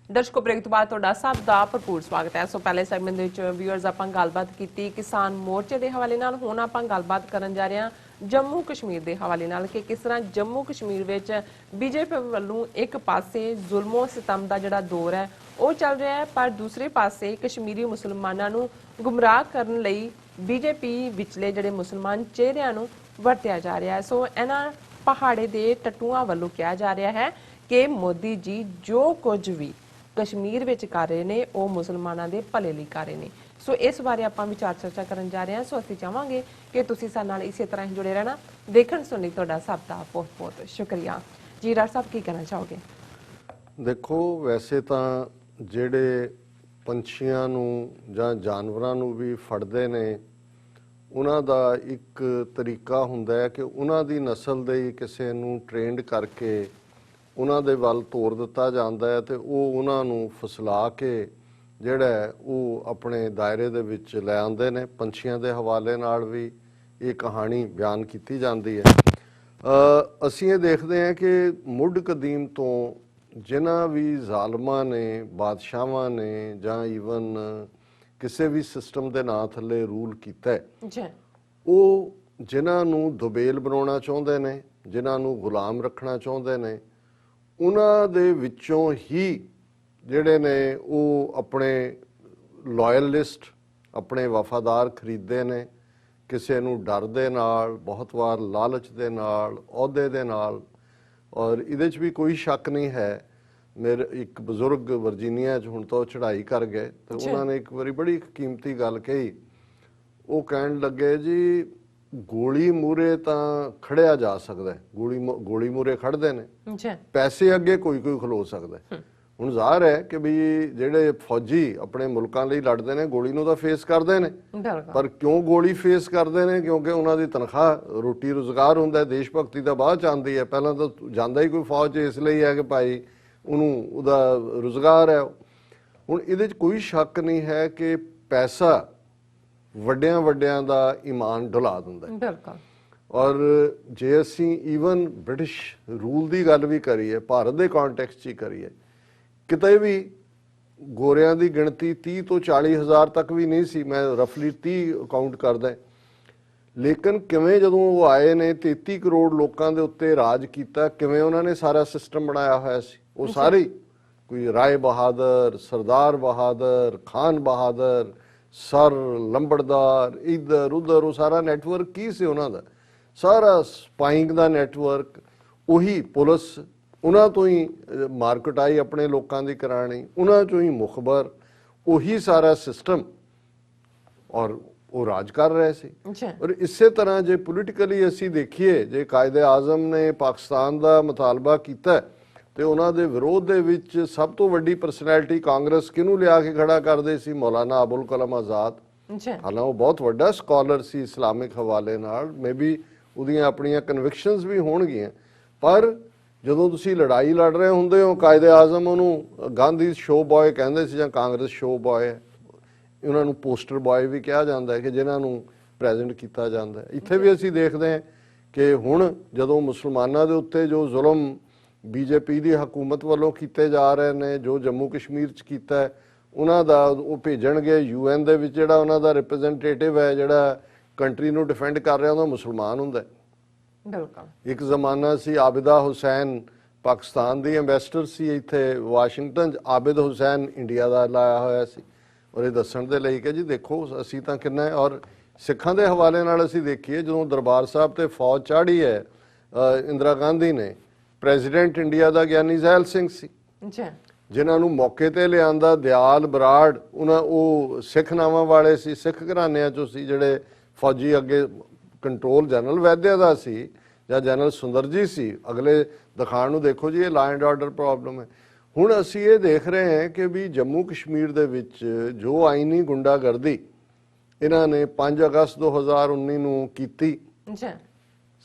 ਦਰਸ਼ਕੋ break ਤੋਂ ਬਾਅਦ ਤੁਹਾਡਾ ਸਭ ਦਾ ਭਰਪੂਰ ਸਵਾਗਤ ਹੈ। ਸੋ ਪਹਿਲੇ ਸੈਗਮੈਂਟ ਦੇ ਵਿੱਚ ਵਿਊਅਰਸ ਆਪਾਂ ਗੱਲਬਾਤ ਕੀਤੀ ਕਿਸਾਨ ਮੋਰਚੇ ਦੇ ਹਵਾਲੇ ਨਾਲ। ਹੁਣ ਆਪਾਂ ਗੱਲਬਾਤ ਕਰਨ ਜਾ ਰਹੇ ਹਾਂ ਜੰਮੂ ਕਸ਼ਮੀਰ ਦੇ ਹਵਾਲੇ ਨਾਲ ਕਿ ਕਿਸ ਤਰ੍ਹਾਂ ਜੰਮੂ ਕਸ਼ਮੀਰ ਵਿੱਚ ਬੀਜੇਪੀ ਵੱਲੋਂ ਇੱਕ ਪਾਸੇ ਜ਼ੁਲਮੋ ਸਿਤਮ ਦਾ ਜਿਹੜਾ ਦੌਰ ਹੈ ਉਹ ਚੱਲ ਰਿਹਾ ਹੈ, ਪਰ ਦੂਸਰੇ ਪਾਸੇ ਕਸ਼ਮੀਰੀ ਮੁਸਲਮਾਨਾਂ ਨੂੰ ਗੁੰਮਰਾਹ ਕਰਨ ਲਈ ਬੀਜੇਪੀ ਵਿਚਲੇ ਜਿਹੜੇ ਮੁਸਲਮਾਨ ਚਿਹਰਿਆਂ ਨੂੰ ਵਰਤਿਆ ਜਾ ਰਿਹਾ ਹੈ। ਸੋ ਇਹਨਾਂ ਪਹਾੜੇ ਦੇ ਟੱਟੂਆਂ ਵੱਲੋਂ ਕਿਹਾ ਜਾ ਰਿਹਾ ਹੈ ਕਿ ਮੋਦੀ ਜੀ ਜੋ ਕੁਝ ਵੀ ਕਸ਼ਮੀਰ ਵਿੱਚ ਕਰ ਰਹੇ ਨੇ ਉਹ ਮੁਸਲਮਾਨਾਂ ਦੇ ਭਲੇ ਲਈ ਕਰ ਰਹੇ ਨੇ। ਸੋ ਇਸ ਬਾਰੇ ਆਪਾਂ ਵਿਚਾਰ ਚਰਚਾ ਕਰਨ ਜਾ ਰਹੇ ਹਾਂ। ਸੋ ਅਸੀਂ ਚਾਹਾਂਗੇ ਕਿ ਤੁਸੀਂ ਸਾਡੇ ਨਾਲ ਇਸੇ ਤਰ੍ਹਾਂ ਹੀ ਜੁੜੇ ਰਹਿਣਾ। ਦੇਖਣ ਸੁਣਨ ਲਈ ਤੁਹਾਡਾ ਸਭ ਦਾ ਬਹੁਤ ਬਹੁਤ ਸ਼ੁਕਰੀਆ ਜੀ। ਰਾਜ ਸਾਹਿਬ ਕੀ ਕਹਿਣਾ ਚਾਹੋਗੇ? ਦੇਖੋ, ਵੈਸੇ ਤਾਂ ਜਿਹੜੇ ਪੰਛੀਆਂ ਨੂੰ ਜਾਂ ਜਾਨਵਰਾਂ ਨੂੰ ਵੀ ਫੜਦੇ ਨੇ ਉਹਨਾਂ ਦਾ ਇੱਕ ਤਰੀਕਾ ਹੁੰਦਾ ਹੈ ਕਿ ਉਹਨਾਂ ਦੀ ਨਸਲ ਦੇ ਕਿਸੇ ਨੂੰ ਟ੍ਰੇਨਡ ਕਰਕੇ ਉਹਨਾਂ ਦੇ ਵੱਲ ਤੋਰ ਦਿੱਤਾ ਜਾਂਦਾ ਹੈ ਤੇ ਉਹ ਉਹਨਾਂ ਨੂੰ ਫਸਲਾ ਕੇ ਜਿਹੜਾ ਉਹ ਆਪਣੇ ਦਾਇਰੇ ਦੇ ਵਿੱਚ ਲੈ ਆਉਂਦੇ ਨੇ। ਪੰਛੀਆਂ ਦੇ ਹਵਾਲੇ ਨਾਲ ਵੀ ਇਹ ਕਹਾਣੀ ਬਿਆਨ ਕੀਤੀ ਜਾਂਦੀ ਹੈ। ਅਸੀਂ ਇਹ ਦੇਖਦੇ ਹਾਂ ਕਿ ਮੁੱਢ ਕਦੀਮ ਤੋਂ ਜਿਨ੍ਹਾਂ ਵੀ ਜ਼ਾਲਮਾਂ ਨੇ, ਬਾਦਸ਼ਾਹਾਂ ਨੇ ਜਾਂ ਈਵਨ ਕਿਸੇ ਵੀ ਸਿਸਟਮ ਦੇ ਨਾਂ ਥੱਲੇ ਰੂਲ ਕੀਤਾ ਉਹ ਜਿਨ੍ਹਾਂ ਨੂੰ ਦੁਬੇਲ ਬਣਾਉਣਾ ਚਾਹੁੰਦੇ ਨੇ, ਜਿਨ੍ਹਾਂ ਨੂੰ ਗੁਲਾਮ ਰੱਖਣਾ ਚਾਹੁੰਦੇ ਨੇ, ਉਹਨਾਂ ਦੇ ਵਿੱਚੋਂ ਹੀ ਜਿਹੜੇ ਨੇ ਉਹ ਆਪਣੇ ਲਾਇਲਿਸਟ, ਆਪਣੇ ਵਫਾਦਾਰ ਖਰੀਦੇ ਨੇ ਕਿਸੇ ਨੂੰ ਡਰ ਦੇ ਨਾਲ, ਬਹੁਤ ਵਾਰ ਲਾਲਚ ਦੇ ਨਾਲ, ਅਹੁਦੇ ਦੇ ਨਾਲ। ਔਰ ਇਹਦੇ 'ਚ ਵੀ ਕੋਈ ਸ਼ੱਕ ਨਹੀਂ ਹੈ। ਮੇਰੇ ਇੱਕ ਬਜ਼ੁਰਗ ਵਰਜੀਨੀਆ 'ਚ ਹੁਣ ਤੋਂ ਚੜ੍ਹਾਈ ਕਰ ਗਏ ਤੇ ਉਹਨਾਂ ਨੇ ਇੱਕ ਵਾਰੀ ਬੜੀ ਕੀਮਤੀ ਗੱਲ ਕਹੀ। ਉਹ ਕਹਿਣ ਲੱਗੇ ਜੀ ਗੋਲੀ ਮੂਰੇ ਤਾਂ ਖੜਿਆ ਜਾ ਸਕਦਾ, ਗੋਲੀ ਮੂਰੇ ਖੜਦੇ ਨੇ, ਪੈਸੇ ਅੱਗੇ ਕੋਈ ਖਲੋ ਸਕਦਾ। ਹੁਣ ਜ਼ਾਹਰ ਹੈ ਕਿ ਵੀ ਜਿਹੜੇ ਫੌਜੀ ਆਪਣੇ ਮੁਲਕਾਂ ਲਈ ਲੜਦੇ ਨੇ ਗੋਲੀ ਨੂੰ ਤਾਂ ਫੇਸ ਕਰਦੇ ਨੇ, ਪਰ ਕਿਉਂ ਗੋਲੀ ਫੇਸ ਕਰਦੇ ਨੇ? ਕਿਉਂਕਿ ਉਹਨਾਂ ਦੀ ਤਨਖਾਹ, ਰੋਟੀ ਰੁਜ਼ਗਾਰ ਹੁੰਦਾ। ਦੇਸ਼ ਭਗਤੀ ਤਾਂ ਬਾਅਦ ਚ ਆਉਂਦੀ ਹੈ, ਪਹਿਲਾਂ ਤਾਂ ਜਾਂਦਾ ਹੀ ਕੋਈ ਫੌਜ ਇਸ ਲਈ ਹੈ ਕਿ ਭਾਈ ਉਹਨੂੰ ਉਹਦਾ ਰੁਜ਼ਗਾਰ ਹੈ। ਹੁਣ ਇਹਦੇ 'ਚ ਕੋਈ ਸ਼ੱਕ ਨਹੀਂ ਹੈ ਕਿ ਪੈਸਾ ਵੱਡਿਆਂ ਦਾ ਈਮਾਨ ਡੁਲਾ ਦਿੰਦਾ। ਔਰ ਜੇ ਅਸੀਂ ਈਵਨ ਬ੍ਰਿਟਿਸ਼ ਰੂਲ ਦੀ ਗੱਲ ਵੀ ਕਰੀਏ, ਭਾਰਤ ਦੇ ਕੰਟੈਕਸਟ 'ਚ ਹੀ ਕਰੀਏ, ਕਿਤੇ ਵੀ ਗੋਰਿਆਂ ਦੀ ਗਿਣਤੀ 30 ਤੋਂ 40 ਹਜ਼ਾਰ ਤੱਕ ਵੀ ਨਹੀਂ ਸੀ। ਮੈਂ ਰਫਲੀ 30 ਕਾਊਂਟ ਕਰਦਾ। ਲੇਕਿਨ ਕਿਵੇਂ ਜਦੋਂ ਉਹ ਆਏ ਨੇ 33 ਕਰੋੜ ਲੋਕਾਂ ਦੇ ਉੱਤੇ ਰਾਜ ਕੀਤਾ, ਕਿਵੇਂ ਉਹਨਾਂ ਨੇ ਸਾਰਾ ਸਿਸਟਮ ਬਣਾਇਆ ਹੋਇਆ ਸੀ। ਉਹ ਸਾਰੇ ਕੋਈ ਰਾਏ ਬਹਾਦਰ, ਸਰਦਾਰ ਬਹਾਦਰ, ਖਾਨ ਬਹਾਦਰ, ਸਰ ਲੰਬੜਦਾਰ, ਇੱਧਰ ਉੱਧਰ, ਉਹ ਸਾਰਾ ਨੈਟਵਰਕ ਕੀ ਸੀ ਉਹਨਾਂ ਦਾ? ਸਾਰਾ ਸਪਾਈਂਗ ਦਾ ਨੈਟਵਰਕ, ਉਹੀ ਪੁਲਿਸ, ਉਹਨਾਂ ਤੋਂ ਹੀ ਮਾਰਕਟਾਈ ਆਪਣੇ ਲੋਕਾਂ ਦੀ ਕਰਾਣੀ, ਉਹਨਾਂ ਚੋਂ ਹੀ ਮੁਖਬਰ, ਉਹੀ ਸਾਰਾ ਸਿਸਟਮ। ਔਰ ਉਹ ਰਾਜ ਕਰ ਰਹੇ ਸੀ। ਔਰ ਇਸੇ ਤਰ੍ਹਾਂ ਜੇ ਪੋਲੀਟੀਕਲੀ ਅਸੀਂ ਦੇਖੀਏ, ਜੇ ਕਾਇਦੇ ਆਜ਼ਮ ਨੇ ਪਾਕਿਸਤਾਨ ਦਾ ਮੁਤਾਲਬਾ ਕੀਤਾ ਤੇ ਉਹਨਾਂ ਦੇ ਵਿਰੋਧ ਦੇ ਵਿੱਚ ਸਭ ਤੋਂ ਵੱਡੀ ਪਰਸਨੈਲਿਟੀ ਕਾਂਗਰਸ ਕਿਹਨੂੰ ਲਿਆ ਕੇ ਖੜਾ ਕਰਦੇ ਸੀ? ਮੌਲਾਨਾ ਅਬੁਲ ਕਲਾਮ ਆਜ਼ਾਦ। ਹਾਲਾਂਕਿ ਉਹ ਬਹੁਤ ਵੱਡਾ ਸਕਾਲਰ ਸੀ ਇਸਲਾਮਿਕ ਹਵਾਲੇ ਨਾਲ, ਮੇਬੀ ਉਹਦੀਆਂ ਆਪਣੀਆਂ ਕਨਵਿਕਸ਼ਨਸ ਵੀ ਹੋਣਗੀਆਂ, ਪਰ ਜਦੋਂ ਤੁਸੀਂ ਲੜਾਈ ਲੜ ਰਹੇ ਹੁੰਦੇ ਹੋ, ਕਾਇਦੇ ਆਜ਼ਮ ਉਹਨੂੰ ਗਾਂਧੀ ਸ਼ੋ ਬॉय ਕਹਿੰਦੇ ਸੀ ਜਾਂ ਕਾਂਗਰਸ ਸ਼ੋ ਬॉय, ਉਹਨਾਂ ਨੂੰ ਪੋਸਟਰ ਬॉय ਵੀ ਕਿਹਾ ਜਾਂਦਾ ਹੈ ਕਿ ਜਿਨ੍ਹਾਂ ਨੂੰ ਪ੍ਰੈਜ਼ੈਂਟ ਕੀਤਾ ਜਾਂਦਾ ਹੈ। ਇੱਥੇ ਵੀ ਅਸੀਂ ਦੇਖਦੇ ਹਾਂ ਕਿ ਹੁਣ ਜਦੋਂ ਮੁਸਲਮਾਨਾਂ ਦੇ ਉੱਤੇ ਜੋ ਜ਼ੁਲਮ ਬੀਜੇਪੀ ਦੀ ਹਕੂਮਤ ਵੱਲੋਂ ਕੀਤੇ ਜਾ ਰਹੇ ਨੇ, ਜੋ ਜੰਮੂ ਕਸ਼ਮੀਰ 'ਚ ਕੀਤਾ ਹੈ, ਉਹਨਾਂ ਦਾ ਉਹ ਭੇਜਣਗੇ UN ਦੇ ਵਿੱਚ। ਜਿਹੜਾ ਉਹਨਾਂ ਦਾ ਰਿਪਰੈਜ਼ੈਂਟੇਟਿਵ ਹੈ, ਜਿਹੜਾ ਕੰਟਰੀ ਨੂੰ ਡਿਫੈਂਡ ਕਰ ਰਿਹਾ, ਉਹਦਾ ਮੁਸਲਮਾਨ ਹੁੰਦਾ। ਇੱਕ ਜ਼ਮਾਨਾ ਸੀ ਆਬਿਦਾ ਹੁਸੈਨ ਪਾਕਿਸਤਾਨ ਦੀ ਐਂਬੈਸਡਰ ਸੀ ਇੱਥੇ ਵਾਸ਼ਿੰਗਟਨ 'ਚ, ਆਬਿਦ ਹੁਸੈਨ ਇੰਡੀਆ ਦਾ ਲਾਇਆ ਹੋਇਆ ਸੀ। ਔਰ ਇਹ ਦੱਸਣ ਦੇ ਲਈ ਕਿ ਜੀ ਦੇਖੋ ਅਸੀਂ ਤਾਂ ਕਿੰਨਾ। ਔਰ ਸਿੱਖਾਂ ਦੇ ਹਵਾਲੇ ਨਾਲ ਅਸੀਂ ਦੇਖੀਏ, ਜਦੋਂ ਦਰਬਾਰ ਸਾਹਿਬ ਤੇ ਫੌਜ ਚਾੜੀ ਹੈ ਇੰਦਰਾ ਗਾਂਧੀ ਨੇ, ਪ੍ਰੈਜ਼ੀਡੈਂਟ ਇੰਡੀਆ ਦਾ ਗਿਆਨੀ ਜ਼ੈਲ ਸਿੰਘ ਸੀ ਜਿਨ੍ਹਾਂ ਨੂੰ ਮੌਕੇ ਤੇ ਲਿਆਂਦਾ। ਦਿਆਲ ਬਰਾੜ, ਉਹ ਸਿੱਖ ਨਾਵਾਂ ਵਾਲੇ ਸੀ, ਸਿੱਖ ਘਰਾਣਿਆਂ 'ਚੋਂ ਸੀ। ਜਿਹੜੇ ਫੌਜੀ ਅੱਗੇ ਕੰਟਰੋਲ ਜਨਰਲ ਵੈਦਿਆ ਦਾ ਸੀ ਜਾਂ ਜਨਰਲ ਸੁੰਦਰ ਜੀ ਸੀ, ਅਗਲੇ ਦਿਖਾਣ ਨੂੰ ਦੇਖੋ ਜੀ ਇਹ ਲਾ ਐਂਡ ਆਰਡਰ ਪ੍ਰੋਬਲਮ ਹੈ। ਹੁਣ ਅਸੀਂ ਇਹ ਦੇਖ ਰਹੇ ਹਾਂ ਕਿ ਵੀ ਜੰਮੂ ਕਸ਼ਮੀਰ ਦੇ ਵਿੱਚ ਜੋ ਆਈਨੀ ਗੁੰਡਾਗਰਦੀ ਇਹਨਾਂ ਨੇ 5 ਅਗਸਤ 2019 ਨੂੰ ਕੀਤੀ,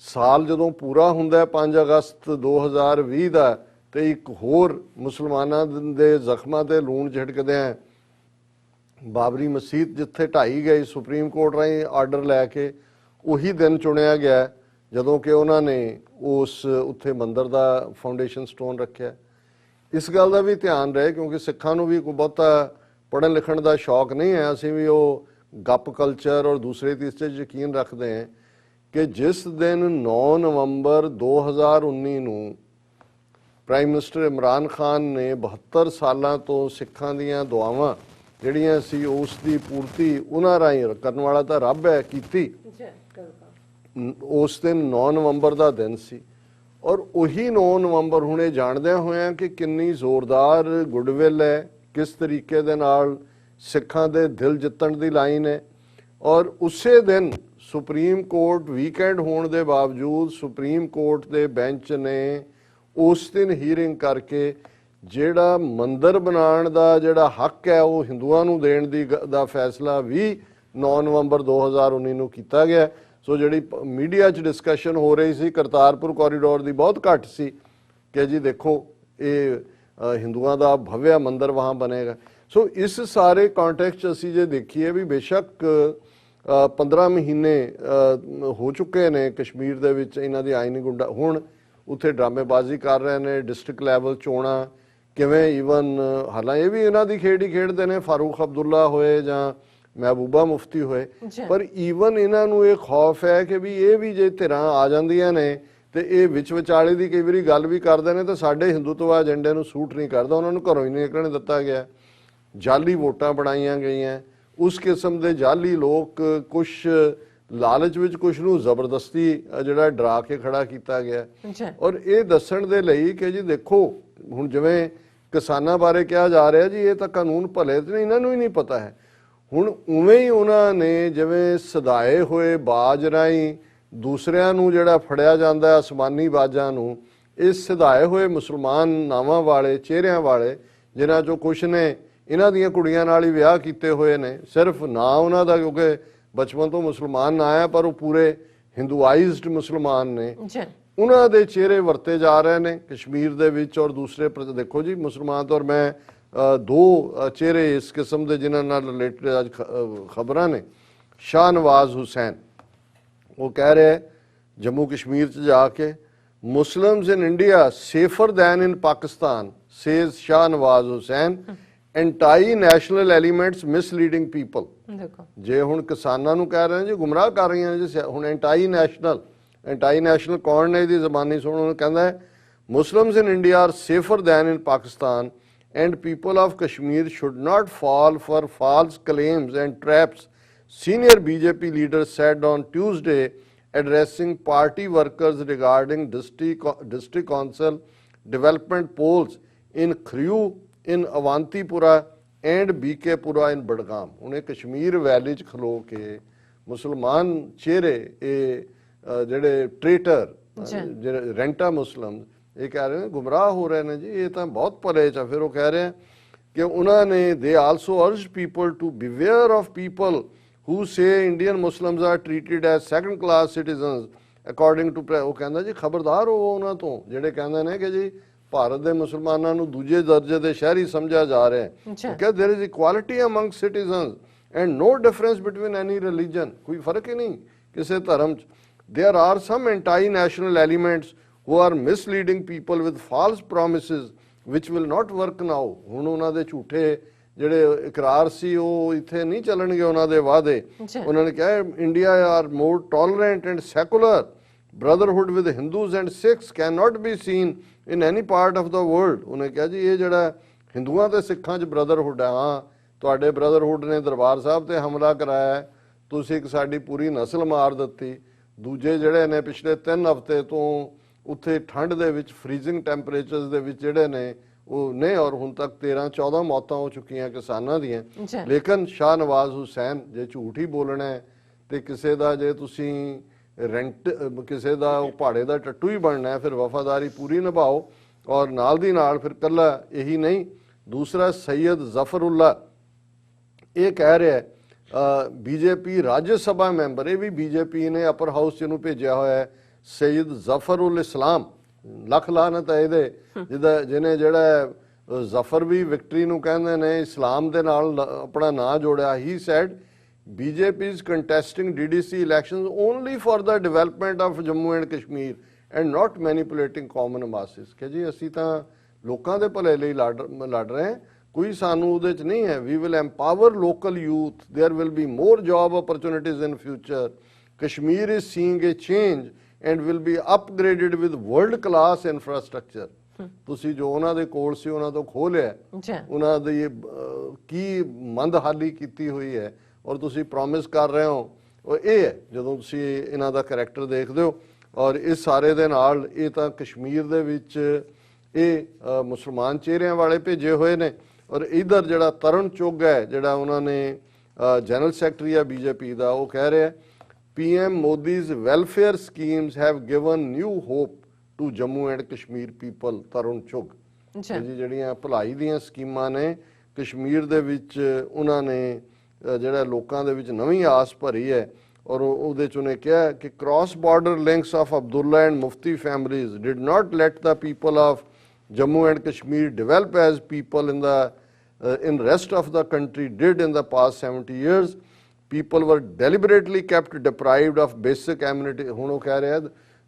ਸਾਲ ਜਦੋਂ ਪੂਰਾ ਹੁੰਦਾ 5 ਅਗਸਤ 2020 ਦਾ, ਤੇ ਇੱਕ ਹੋਰ ਮੁਸਲਮਾਨਾਂ ਦੇ ਜ਼ਖਮਾਂ ਤੇ ਲੂਣ ਛਿੜਕਦਿਆਂ ਬਾਬਰੀ ਮਸਜਿਦ ਜਿੱਥੇ ਢਾਈ ਗਈ ਸੁਪਰੀਮ ਕੋਰਟ ਰਾਹੀਂ ਆਰਡਰ ਲੈ ਕੇ, ਉਹੀ ਦਿਨ ਚੁਣਿਆ ਗਿਆ ਜਦੋਂ ਕਿ ਉਹਨਾਂ ਨੇ ਉਸ ਉੱਥੇ ਮੰਦਿਰ ਦਾ ਫਾਊਂਡੇਸ਼ਨ ਸਟੋਨ ਰੱਖਿਆ। ਇਸ ਗੱਲ ਦਾ ਵੀ ਧਿਆਨ ਰਹੇ ਕਿਉਂਕਿ ਸਿੱਖਾਂ ਨੂੰ ਵੀ ਕੋਈ ਬਹੁਤਾ ਪੜ੍ਹਨ ਲਿਖਣ ਦਾ ਸ਼ੌਕ ਨਹੀਂ ਹੈ। ਅਸੀਂ ਵੀ ਉਹ ਗੱਪ ਕਲਚਰ ਔਰ ਦੂਸਰੇ ਤੀਸਰੇ 'ਚ ਯਕੀਨ ਰੱਖਦੇ ਹਾਂ ਕਿ ਜਿਸ ਦਿਨ 9 ਨਵੰਬਰ 2019 ਨੂੰ ਪ੍ਰਾਈਮ ਮਿਨਿਸਟਰ ਇਮਰਾਨ ਖਾਨ ਨੇ 72 ਸਾਲਾਂ ਤੋਂ ਸਿੱਖਾਂ ਦੀਆਂ ਦੁਆਵਾਂ ਜਿਹੜੀਆਂ ਸੀ ਉਸ ਦੀ ਪੂਰਤੀ ਉਹਨਾਂ ਰਾਹੀਂ ਕਰਨ ਵਾਲਾ ਤਾਂ ਰੱਬ ਹੈ ਕੀਤੀ, ਉਸ ਦਿਨ 9 ਨਵੰਬਰ ਦਾ ਦਿਨ ਸੀ। ਔਰ ਉਹੀ 9 ਨਵੰਬਰ ਹੁਣ ਇਹ ਜਾਣਦਿਆਂ ਹੋਇਆਂ ਕਿ ਕਿੰਨੀ ਜ਼ੋਰਦਾਰ ਗੁੱਡਵਿਲ ਹੈ, ਕਿਸ ਤਰੀਕੇ ਦੇ ਨਾਲ ਸਿੱਖਾਂ ਦੇ ਦਿਲ ਜਿੱਤਣ ਦੀ ਲਾਈਨ ਹੈ। ਔਰ ਉਸੇ ਦਿਨ ਸੁਪਰੀਮ ਕੋਰਟ ਵੀਕਐਂਡ ਹੋਣ ਦੇ ਬਾਵਜੂਦ ਸੁਪਰੀਮ ਕੋਰਟ ਦੇ ਬੈਂਚ ਨੇ ਉਸ ਦਿਨ ਹੀਅਰਿੰਗ ਕਰਕੇ ਜਿਹੜਾ ਮੰਦਿਰ ਬਣਾਉਣ ਦਾ ਜਿਹੜਾ ਹੱਕ ਹੈ ਉਹ ਹਿੰਦੂਆਂ ਨੂੰ ਦੇਣ ਦਾ ਫੈਸਲਾ ਵੀ 9 ਨਵੰਬਰ 2019 ਨੂੰ ਕੀਤਾ ਗਿਆ। ਸੋ ਜਿਹੜੀ ਮੀਡੀਆ 'ਚ ਡਿਸਕਸ਼ਨ ਹੋ ਰਹੀ ਸੀ ਕਰਤਾਰਪੁਰ ਕੋਰੀਡੋਰ ਦੀ ਬਹੁਤ ਘੱਟ ਸੀ ਕਿ ਜੀ ਦੇਖੋ ਇਹ ਹਿੰਦੂਆਂ ਦਾ ਭਵਿਆ ਮੰਦਿਰ ਵਹਾਂ ਬਣੇਗਾ। ਸੋ ਇਸ ਸਾਰੇ ਕੰਟੈਕਸਟ 'ਚ ਅਸੀਂ ਜੇ ਦੇਖੀਏ ਵੀ ਬੇਸ਼ੱਕ 15 ਮਹੀਨੇ ਹੋ ਚੁੱਕੇ ਨੇ ਕਸ਼ਮੀਰ ਦੇ ਵਿੱਚ ਇਹਨਾਂ ਦੀ ਆਈਨੀ ਗੁੰਡਾ ਹੁਣ ਉੱਥੇ ਡਰਾਮੇਬਾਜ਼ੀ ਕਰ ਰਹੇ ਨੇ, ਡਿਸਟ੍ਰਿਕਟ ਲੈਵਲ ਚੋਣਾਂ ਕਿਵੇਂ ਈਵਨ ਹਾਲਾਂਕਿ ਇਹ ਵੀ ਇਹਨਾਂ ਦੀ ਖੇਡ ਹੀ ਖੇਡਦੇ ਨੇ, ਫਾਰੂਕ ਅਬਦੁੱਲਾ ਹੋਏ ਜਾਂ ਮਹਿਬੂਬਾ ਮੁਫਤੀ ਹੋਏ, ਪਰ ਈਵਨ ਇਹਨਾਂ ਨੂੰ ਇਹ ਖੌਫ ਹੈ ਕਿ ਵੀ ਇਹ ਵੀ ਜੇ ਧਿਰਾਂ ਆ ਜਾਂਦੀਆਂ ਨੇ ਤੇ ਇਹ ਵਿੱਚ ਵਿਚਾਲੇ ਦੀ ਕਈ ਵਾਰੀ ਗੱਲ ਵੀ ਕਰਦੇ ਨੇ ਤਾਂ ਸਾਡੇ ਹਿੰਦੂਤਵ ਏਜੰਡੇ ਨੂੰ ਸੂਟ ਨਹੀਂ ਕਰਦਾ, ਉਹਨਾਂ ਨੂੰ ਘਰੋਂ ਹੀ ਨਹੀਂ ਨਿਕਲਣ ਦਿੱਤਾ ਗਿਆ। ਜਾਲੀ ਵੋਟਾਂ ਬਣਾਈਆਂ ਗਈਆਂ, ਉਸ ਕਿਸਮ ਦੇ ਜਾਲੀ ਲੋਕ, ਕੁਛ ਲਾਲਚ ਵਿੱਚ ਕੁਛ ਨੂੰ ਜ਼ਬਰਦਸਤੀ ਜਿਹੜਾ ਡਰਾ ਕੇ ਖੜਾ ਕੀਤਾ ਗਿਆ। ਔਰ ਇਹ ਦੱਸਣ ਦੇ ਲਈ ਕਿ ਜੀ ਦੇਖੋ ਹੁਣ ਜਿਵੇਂ ਕਿਸਾਨਾਂ ਬਾਰੇ ਕਿਹਾ ਜਾ ਰਿਹਾ ਜੀ ਇਹ ਤਾਂ ਕਾਨੂੰਨ ਭਲੇ ਤੇ ਇਹਨਾਂ ਨੂੰ ਹੀ ਨਹੀਂ ਪਤਾ ਹੈ। ਹੁਣ ਉਵੇਂ ਹੀ ਉਹਨਾਂ ਨੇ ਜਿਵੇਂ ਸਦਾਏ ਹੋਏ ਬਾਜ ਰਾਹੀਂ ਦੂਸਰਿਆਂ ਨੂੰ ਜਿਹੜਾ ਫੜਿਆ ਜਾਂਦਾ ਅਸਮਾਨੀ ਬਾਜਾਂ ਨੂੰ, ਇਹ ਸਦਾਏ ਹੋਏ ਮੁਸਲਮਾਨ ਨਾਵਾਂ ਵਾਲੇ ਚਿਹਰਿਆਂ ਵਾਲੇ ਜਿਨ੍ਹਾਂ ਚੋਂ ਕੁਛ ਨੇ ਇਹਨਾਂ ਦੀਆਂ ਕੁੜੀਆਂ ਨਾਲ ਹੀ ਵਿਆਹ ਕੀਤੇ ਹੋਏ ਨੇ, ਸਿਰਫ ਨਾ ਉਹਨਾਂ ਦਾ ਕਿਉਂਕਿ ਬਚਪਨ ਤੋਂ ਮੁਸਲਮਾਨ ਨਾ ਆਇਆ ਪਰ ਉਹ ਪੂਰੇ ਹਿੰਦੂਆਈਜ਼ਡ ਮੁਸਲਮਾਨ ਨੇ, ਉਹਨਾਂ ਦੇ ਚਿਹਰੇ ਵਰਤੇ ਜਾ ਰਹੇ ਨੇ ਕਸ਼ਮੀਰ ਦੇ ਵਿੱਚ। ਔਰ ਦੂਸਰੇ ਦੇਖੋ ਜੀ ਮੁਸਲਮਾਨ ਤੋਂ ਮੈਂ ਦੋ ਚਿਹਰੇ ਇਸ ਕਿਸਮ ਦੇ ਜਿਨ੍ਹਾਂ ਨਾਲ ਰਿਲੇਟਡ ਅੱਜ ਖਬਰਾਂ ਨੇ। ਸ਼ਾਹ ਨਵਾਜ਼ ਹੁਸੈਨ ਉਹ ਕਹਿ ਰਿਹਾ ਜੰਮੂ ਕਸ਼ਮੀਰ 'ਚ ਜਾ ਕੇ Muslims in India safer than in Pakistan says Shah Nawaz Hussain, anti national elements misleading people. ਜੇ ਹੁਣ ਕਿਸਾਨਾਂ ਨੂੰ ਕਹਿ ਰਹੇ ਨੇ ਜੀ ਗੁੰਮਰਾਹ ਕਰ ਰਹੀਆਂ ਨੇ ਜੀ, ਹੁਣ ਐਂਟਾਈ ਨੈਸ਼ਨਲ ਕੌਣ ਨੇ, ਇਹਦੀ ਜ਼ਬਾਨੀ ਸੁਣੋ। ਉਹਨੂੰ ਕਹਿੰਦਾ ਹੈ Muslims in India are safer than in Pakistan and people of Kashmir should not fall for false claims and traps, senior BJP leader said on Tuesday addressing party workers regarding district council development polls in Khrew, in Avantipura and BKpura in Badgam। उन्हें Kashmir valley च खलो के मुसलमान चेहरे ਜਿਹੜੇ traitor rent a मुस्लिम ਇਹ ਕਹਿ ਰਹੇ ਨੇ ਗੁੰਮਰਾਹ ਹੋ ਰਹੇ ਨੇ ਜੀ, ਇਹ ਤਾਂ ਬਹੁਤ ਭਲੇ 'ਚ ਆ। ਫਿਰ ਉਹ ਕਹਿ ਰਹੇ ਕਿ ਉਹਨਾਂ ਨੇ they also urged people to beware of people who say Indian Muslims are treated as second class citizens according to. ਉਹ ਕਹਿੰਦਾ ਜੀ ਖਬਰਦਾਰ ਹੋਵੋ ਉਹਨਾਂ ਤੋਂ ਜਿਹੜੇ ਕਹਿੰਦੇ ਨੇ ਕਿ ਜੀ ਭਾਰਤ ਦੇ ਮੁਸਲਮਾਨਾਂ ਨੂੰ ਦੂਜੇ ਦਰਜੇ ਦੇ ਸ਼ਹਿਰੀ ਸਮਝਿਆ ਜਾ ਰਿਹਾ ਹੈ। ਕਿ there is equality among citizens and no difference between any religion, कोई फर्क ही नहीं किसी धर्म च। There are some anti national elements who are misleading people with false promises which will not work now। ਹੁਣ ਉਹਨਾਂ ਦੇ ਝੂਠੇ ਜਿਹੜੇ ਇਕਰਾਰ ਸੀ ਉਹ ਇੱਥੇ ਨਹੀਂ ਚੱਲਣਗੇ, ਉਹਨਾਂ ਦੇ ਵਾਅਦੇ। ਉਹਨਾਂ ਨੇ ਕਿਹਾ India are more tolerant and secular, brotherhood with Hindus and Sikhs cannot be seen in any part of the world। ਉਹਨੇ ਕਿਹਾ ਜੀ ਇਹ ਜਿਹੜਾ ਹਿੰਦੂਆਂ ਤੇ ਸਿੱਖਾਂ 'ਚ ਬ੍ਰਦਰਹੁੱਡ ਹੈ, ਹਾਂ ਤੁਹਾਡੇ ਬ੍ਰਦਰਹੁੱਡ ਨੇ ਦਰਬਾਰ ਸਾਹਿਬ ਤੇ ਹਮਲਾ ਕਰਾਇਆ, ਤੁਸੀਂ ਇੱਕ ਸਾਡੀ ਪੂਰੀ ਨਸਲ ਮਾਰ ਦਿੱਤੀ। ਦੂਜੇ ਜਿਹੜੇ ਨੇ ਪਿਛਲੇ 3 ਹਫ਼ਤੇ ਤੋਂ ਉੱਥੇ ਠੰਡ ਦੇ ਵਿੱਚ ਫਰੀਜ਼ਿੰਗ ਟੈਂਪਰੇਚਰਸ ਦੇ ਵਿੱਚ ਜਿਹੜੇ ਨੇ ਉਹ ਨੇ, ਔਰ ਹੁਣ ਤੱਕ 13-14 ਮੌਤਾਂ ਹੋ ਚੁੱਕੀਆਂ ਕਿਸਾਨਾਂ ਦੀਆਂ। ਲੇਕਿਨ ਸ਼ਾਹ ਨਵਾਜ਼ ਹੁਸੈਨ ਜੇ ਝੂਠ ਹੀ ਬੋਲਣਾ ਹੈ ਤੇ ਕਿਸੇ ਦਾ ਜੇ ਤੁਸੀਂ ਰੈਂਟ ਕਿਸੇ ਦਾ ਉਹ ਪਹਾੜੇ ਦਾ ਟੱਟੂ ਹੀ ਬਣਨਾ ਹੈ ਫਿਰ ਵਫਾਦਾਰੀ ਪੂਰੀ ਨਿਭਾਓ। ਔਰ ਨਾਲ ਦੀ ਨਾਲ ਫਿਰ ਕੱਲਾ ਇਹੀ ਨਹੀਂ, ਦੂਸਰਾ ਸੈयद ਜ਼ਫਰੁੱਲਾ ਇਹ ਕਹਿ ਰਿਹਾ ਬੀਜੇਪੀ ਰਾਜ ਸਭਾ ਮੈਂਬਰ, ਇਹ ਵੀ ਬੀਜੇਪੀ ਨੇ ਅਪਰ ਹਾਊਸ 'ਚ ਇਹਨੂੰ ਭੇਜਿਆ ਹੋਇਆ ਹੈ, सैयद ਜ਼ਫਰੁਲ ਇਸਲਾਮ, ਲੱਖ ਲਾਨਤ ਹੈ ਇਹਦੇ, ਜਿਹਨੇ ਜਿਹੜਾ ਜ਼ਫਰ ਵੀ ਵਿਕਟਰੀ ਨੂੰ ਕਹਿੰਦੇ ਨੇ, ਇਸਲਾਮ ਦੇ ਨਾਲ ਆਪਣਾ ਨਾਂ ਜੋੜਿਆ। ਹੀ sad BJP is contesting DDC elections only for the development of Jammu and Kashmir and not manipulating common masses। ਕਿ ਜੀ ਅਸੀਂ ਤਾਂ ਲੋਕਾਂ ਦੇ ਭਲੇ ਲਈ ਲੜ ਰਹੇ ਹਾਂ, ਕੋਈ ਸਾਨੂੰ ਉਹਦੇ ਚ ਨਹੀਂ ਹੈ। We will empower local youth, there will be more job opportunities in future, Kashmir is seeing a change and will be upgraded with world class infrastructure. ਤੁਸੀਂ ਜੋ ਉਹਨਾਂ ਦੇ ਕੋਲ ਸੀ ਉਹਨਾਂ ਤੋਂ ਖੋਹ ਲਿਆ, ਉਹਨਾਂ ਦੀ ਕੀ ਮੰਦਹਾਲੀ ਕੀਤੀ ਹੋਈ ਹੈ ਔਰ ਤੁਸੀਂ ਪ੍ਰੋਮਿਸ ਕਰ ਰਹੇ ਹੋ। ਉਹ ਇਹ ਹੈ ਜਦੋਂ ਤੁਸੀਂ ਇਹਨਾਂ ਦਾ ਕਰੈਕਟਰ ਦੇਖਦੇ ਹੋ। ਔਰ ਇਸ ਸਾਰੇ ਦੇ ਨਾਲ ਇਹ ਤਾਂ ਕਸ਼ਮੀਰ ਦੇ ਵਿੱਚ ਇਹ ਮੁਸਲਮਾਨ ਚਿਹਰਿਆਂ ਵਾਲੇ ਭੇਜੇ ਹੋਏ ਨੇ। ਔਰ ਇਧਰ ਜਿਹੜਾ ਤਰਨ ਚੁੱਗ ਹੈ, ਜਿਹੜਾ ਉਹਨਾਂ ਨੇ ਜਨਰਲ ਸੈਕਟਰੀ ਆ ਬੀਜੇਪੀ ਦਾ, ਉਹ ਕਹਿ ਰਿਹਾ PM Modi's welfare schemes have given new hope to Jammu and Kashmir people। Tarn ਚੁੱਗ ਜੀ ਜਿਹੜੀਆਂ ਭਲਾਈ ਦੀਆਂ ਸਕੀਮਾਂ ਨੇ ਕਸ਼ਮੀਰ ਦੇ ਵਿੱਚ, ਉਹਨਾਂ ਨੇ ਜਿਹੜਾ ਲੋਕਾਂ ਦੇ ਵਿੱਚ ਨਵੀਂ ਆਸ ਭਰੀ ਹੈ। ਔਰ ਉਹਦੇ 'ਚ ਉਹਨੇ ਕਿਹਾ ਕਿ cross border links of Abdullah and Mufti families did not let the people of Jammu and Kashmir develop as people in rest of the country did in the past 70 years। People were deliberately kept deprived of basic amenity। ਹੁਣ ਉਹ ਕਹਿ ਰਿਹਾ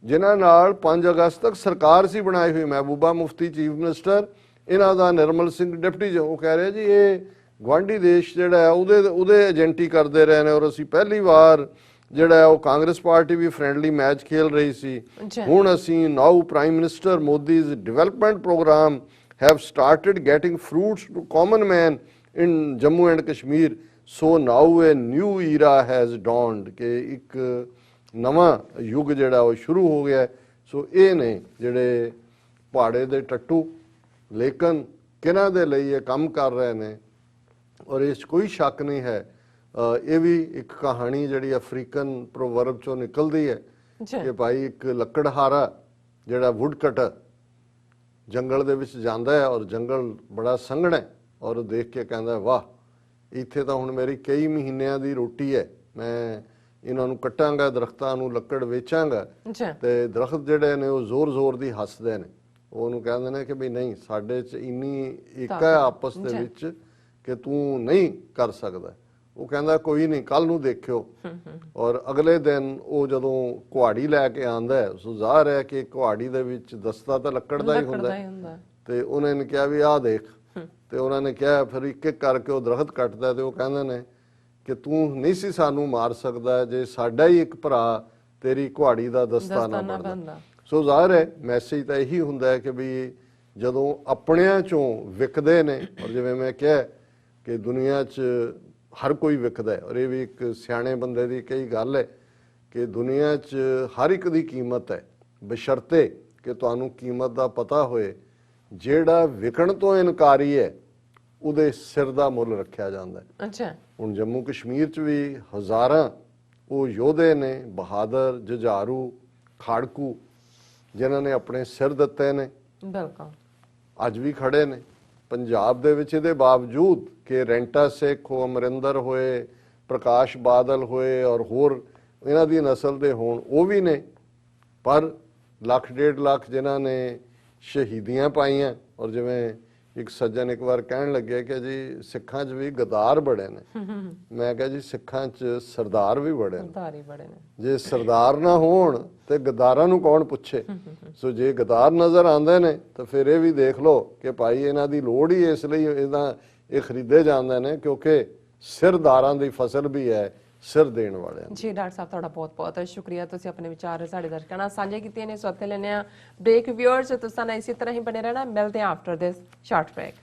ਜਿਨ੍ਹਾਂ ਨਾਲ 5 ਅਗਸਤ ਤੱਕ ਸਰਕਾਰ ਸੀ ਬਣਾਈ ਹੋਈ, ਮਹਿਬੂਬਾ ਮੁਫਤੀ ਚੀਫ ਮਿਨਿਸਟਰ, ਇਹਨਾਂ ਦਾ ਨਿਰਮਲ ਸਿੰਘ ਡਿਪਟੀ, ਉਹ ਕਹਿ ਰਿਹਾ ਜੀ ਇਹ ਗੁਆਂਢੀ ਦੇਸ਼ ਜਿਹੜਾ ਹੈ ਉਹਦੇ ਏਜੰਟੀ ਕਰਦੇ ਰਹੇ ਨੇ। ਔਰ ਅਸੀਂ ਪਹਿਲੀ ਵਾਰ ਜਿਹੜਾ ਉਹ ਕਾਂਗਰਸ ਪਾਰਟੀ ਵੀ ਫਰੈਂਡਲੀ ਮੈਚ ਖੇਲ ਰਹੀ ਸੀ। ਹੁਣ ਅਸੀਂ now prime minister Modi's development programme have started getting fruits to common man in Jammu and Kashmir. So now a new era has dawned ਕਿ ਇੱਕ ਨਵਾਂ ਯੁੱਗ ਜਿਹੜਾ ਉਹ ਸ਼ੁਰੂ ਹੋ ਗਿਆ। ਸੋ ਇਹ ਨੇ ਜਿਹੜੇ ਪਹਾੜੇ ਦੇ ਟੱਟੂ, ਲੇਕਿਨ ਕਿਹਨਾਂ ਦੇ ਲਈ ਇਹ ਕੰਮ ਕਰ ਰਹੇ ਨੇ। ਔਰ ਇਸ 'ਚ ਕੋਈ ਸ਼ੱਕ ਨਹੀਂ ਹੈ, ਇਹ ਵੀ ਇੱਕ ਕਹਾਣੀ ਜਿਹੜੀ ਅਫਰੀਕਨ ਪ੍ਰੋਵਰਬ ਚੋਂ ਨਿਕਲਦੀ ਹੈ ਕਿ ਭਾਈ ਇੱਕ ਲੱਕੜਹਾਰਾ ਜਿਹੜਾ ਵੁੱਡ ਕਟਰ ਜੰਗਲ ਦੇ ਵਿੱਚ ਜਾਂਦਾ ਹੈ ਔਰ ਜੰਗਲ ਬੜਾ ਸੰਘਣਾ ਹੈ ਔਰ ਦੇਖ ਕੇ ਕਹਿੰਦਾ ਵਾਹ, ਇੱਥੇ ਤਾਂ ਹੁਣ ਮੇਰੀ ਕਈ ਮਹੀਨਿਆਂ ਦੀ ਰੋਟੀ ਹੈ, ਮੈਂ ਇਹਨਾਂ ਨੂੰ ਕੱਟਾਂਗਾ, ਦਰਖਤਾਂ ਨੂੰ ਲੱਕੜ ਵੇਚਾਂਗਾ। ਤੇ ਦਰਖਤ ਜਿਹੜੇ ਨੇ ਉਹ ਜ਼ੋਰ ਦੀ ਹੱਸਦੇ ਨੇ, ਉਹਨੂੰ ਕਹਿੰਦੇ ਨੇ ਕਿ ਵੀ ਨਹੀਂ, ਸਾਡੇ 'ਚ ਇੰਨੀ ਏਕਾ ਹੈ ਆਪਸ ਦੇ ਵਿੱਚ ਕਿ ਤੂੰ ਨਹੀਂ ਕਰ ਸਕਦਾ। ਉਹ ਕਹਿੰਦਾ ਕੋਈ ਨਹੀਂ, ਕੱਲ ਨੂੰ ਦੇਖਿਓ। ਔਰ ਅਗਲੇ ਦਿਨ ਉਹ ਜਦੋਂ ਕੁਹਾੜੀ ਲੈ ਕੇ ਆਂਦਾ, ਸੋ ਜ਼ਾਹਰ ਹੈ ਕਿ ਕੁਹਾੜੀ ਦੇ ਵਿੱਚ ਦਸਤਾ ਤਾਂ ਲੱਕੜ ਦਾ ਹੀ ਹੁੰਦਾ। ਤੇ ਉਹਨਾਂ ਨੇ ਕਿਹਾ ਵੀ ਆਹ ਦੇਖ, ਤੇ ਉਹਨਾਂ ਨੇ ਕਿਹਾ ਫਿਰ ਇੱਕ ਇੱਕ ਕਰਕੇ ਉਹ ਦਰਖਤ ਕੱਟਦਾ। ਤੇ ਉਹ ਕਹਿੰਦੇ ਨੇ ਕਿ ਤੂੰ ਨਹੀਂ ਸੀ ਸਾਨੂੰ ਮਾਰ ਸਕਦਾ ਜੇ ਸਾਡਾ ਹੀ ਇੱਕ ਭਰਾ ਤੇਰੀ ਕੁਹਾੜੀ ਦਾ ਦਸਤਾ ਨਾ ਬਣਦਾ। ਸੋ ਜ਼ਾਹਰ ਹੈ ਮੈਸੇਜ ਤਾਂ ਇਹੀ ਹੁੰਦਾ ਹੈ ਕਿ ਵੀ ਜਦੋਂ ਆਪਣਿਆਂ ਚੋਂ ਵਿਕਦੇ ਨੇ, ਔਰ ਜਿਵੇਂ ਮੈਂ ਕਿਹਾ ਕਿ ਦੁਨੀਆ 'ਚ ਹਰ ਕੋਈ ਵਿਕਦਾ ਹੈ, ਔਰ ਇਹ ਵੀ ਇੱਕ ਸਿਆਣੇ ਬੰਦੇ ਦੀ ਕਈ ਗੱਲ ਹੈ ਕਿ ਦੁਨੀਆ 'ਚ ਹਰ ਇੱਕ ਦੀ ਕੀਮਤ ਹੈ, ਬਸ਼ਰਤੇ ਕਿ ਤੁਹਾਨੂੰ ਕੀਮਤ ਦਾ ਪਤਾ ਹੋਏ। ਜਿਹੜਾ ਵਿਕਣ ਤੋਂ ਇਨਕਾਰੀ ਹੈ ਉਹਦੇ ਸਿਰ ਦਾ ਮੁੱਲ ਰੱਖਿਆ ਜਾਂਦਾ ਹੈ। ਅੱਛਾ, ਹੁਣ ਜੰਮੂ ਕਸ਼ਮੀਰ 'ਚ ਵੀ ਹਜ਼ਾਰਾਂ ਉਹ ਯੋਧੇ ਨੇ, ਬਹਾਦਰ, ਜੁਝਾਰੂ, ਖਾੜਕੂ, ਜਿਨ੍ਹਾਂ ਨੇ ਆਪਣੇ ਸਿਰ ਦਿੱਤੇ ਨੇ, ਬਿਲਕੁਲ ਅੱਜ ਵੀ ਖੜੇ ਨੇ ਪੰਜਾਬ ਦੇ ਵਿੱਚ। ਇਹਦੇ ਬਾਵਜੂਦ ਕਿ ਰੈਂਟਾ ਸਿੱਖ ਹੋ, ਅਮਰਿੰਦਰ ਹੋਏ, ਪ੍ਰਕਾਸ਼ ਬਾਦਲ ਹੋਏ ਔਰ ਹੋਰ ਇਹਨਾਂ ਦੀ ਨਸਲ ਦੇ ਹੋਣ, ਉਹ ਵੀ ਨੇ, ਪਰ 1.5 ਲੱਖ ਜਿਨ੍ਹਾਂ ਨੇ ਸ਼ਹੀਦੀਆਂ ਪਾਈਆਂ। ਔਰ ਜਿਵੇਂ ਇੱਕ ਸੱਜਣ ਇੱਕ ਵਾਰ ਕਹਿਣ ਲੱਗਿਆ ਕਿ ਜੀ ਸਿੱਖਾਂ 'ਚ ਵੀ ਗਦਾਰ ਬੜੇ ਨੇ, ਮੈਂ ਕਿਹਾ ਜੀ ਸਿੱਖਾਂ 'ਚ ਸਰਦਾਰ ਵੀ ਬੜੇ ਨੇ। ਜੇ ਸਰਦਾਰ ਨਾ ਹੋਣ ਤੇ ਗਦਾਰਾਂ ਨੂੰ ਕੌਣ ਪੁੱਛੇ। ਸੋ ਜੇ ਗਦਾਰ ਨਜ਼ਰ ਆਉਂਦੇ ਨੇ ਤਾਂ ਫਿਰ ਇਹ ਵੀ ਦੇਖ ਲਓ ਕਿ ਭਾਈ ਇਹਨਾਂ ਦੀ ਲੋੜ ਹੀ ਇਸ ਲਈ ਇਹ ਖਰੀਦੇ ਜਾਂਦੇ ਨੇ ਕਿਉਂਕਿ ਸਿਰਦਾਰਾਂ ਦੀ ਫਸਲ ਵੀ ਹੈ ਸਿਰ ਦੇਣ ਵਾਲਿਆਂ ਦੀ। ਜੀ ਡਾਕਟਰ ਸਾਹਿਬ, ਤੁਹਾਡਾ ਬਹੁਤ ਬਹੁਤ ਸ਼ੁਕਰੀਆ, ਤੁਸੀਂ ਆਪਣੇ ਵਿਚਾਰ ਸਾਡੇ ਦਰਸ਼ਕਾਂ ਨਾਲ ਸਾਂਝੇ ਕੀਤੇ ਨੇ। ਸੋ ਇੱਥੇ ਲੈਣੇ ਆ ਬ੍ਰੇਕ। ਵਿਊਅਰਸ ਤੁਸੀਂ ਇਸੇ ਤਰ੍ਹਾਂ ਹੀ ਬਣੇ ਰਹਿਣਾ, ਮਿਲਦੇ ਆ ਆਫਟਰ ਦਿਸ ਸ਼ਾਰਟ ਬ੍ਰੇਕ।